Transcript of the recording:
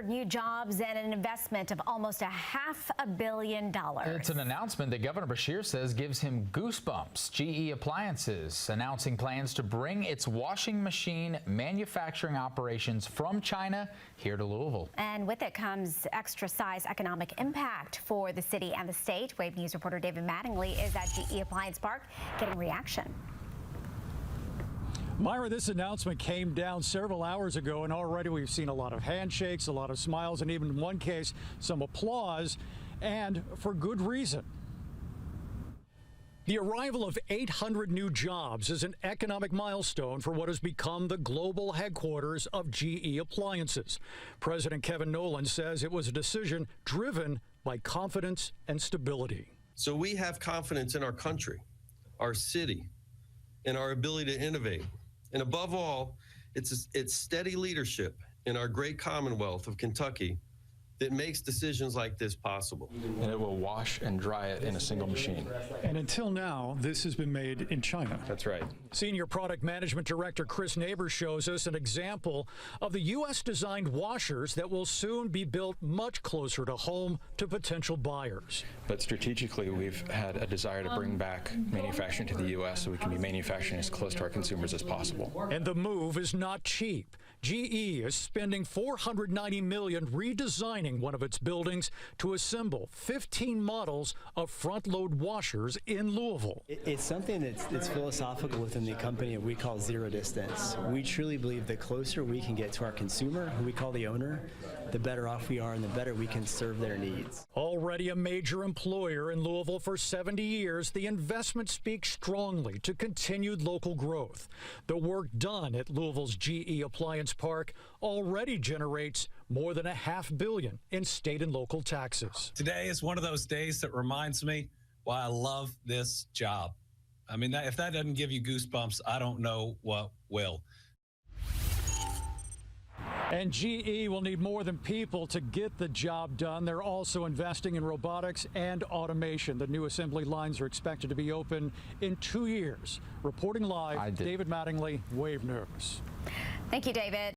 New jobs and an investment of almost $500 million. It's an announcement that Governor Beshear says gives him goosebumps. GE Appliances announcing plans to bring its washing machine manufacturing operations from China here to Louisville. And with it comes extra size economic impact for the city and the state. Wave News reporter David Mattingly is at GE Appliance Park getting reaction. Myra, this announcement came down several hours ago, and already we've seen a lot of handshakes, a lot of smiles, and even in one case, some applause, and for good reason. The arrival of 800 new jobs is an economic milestone for what has become the global headquarters of GE Appliances. President Kevin Nolan says it was a decision driven by confidence and stability. So we have confidence in our country, our city, and our ability to innovate. And above all, it's steady leadership in our great Commonwealth of Kentucky that makes decisions like this possible. And it will wash and dry it in a single machine. And until now, this has been made in China. That's right. Senior Product Management Director Chris Neighbors shows us an example of the U.S.-designed washers that will soon be built much closer to home to potential buyers. But strategically, we've had a desire to bring back manufacturing to the U.S. so we can be manufacturing as close to our consumers as possible. And the move is not cheap. GE is spending $490 million redesigning one of its buildings to assemble 15 models of front-load washers in Louisville. It's something that's philosophical within the company that we call zero distance. We truly believe the closer we can get to our consumer, who we call the owner, the better off we are and the better we can serve their needs. Already a major employer in Louisville for 70 years, the investment speaks strongly to continued local growth. The work done at Louisville's GE Appliance Park already generates more than $500 million in state and local taxes. Today is one of those days that reminds me why I love this job. I mean, if that doesn't give you goosebumps, I don't know what will. And GE will need more than people to get the job done. They're also investing in robotics and automation. The new assembly lines are expected to be open in 2 years. Reporting live, David Mattingly, Wave News. Thank you, David.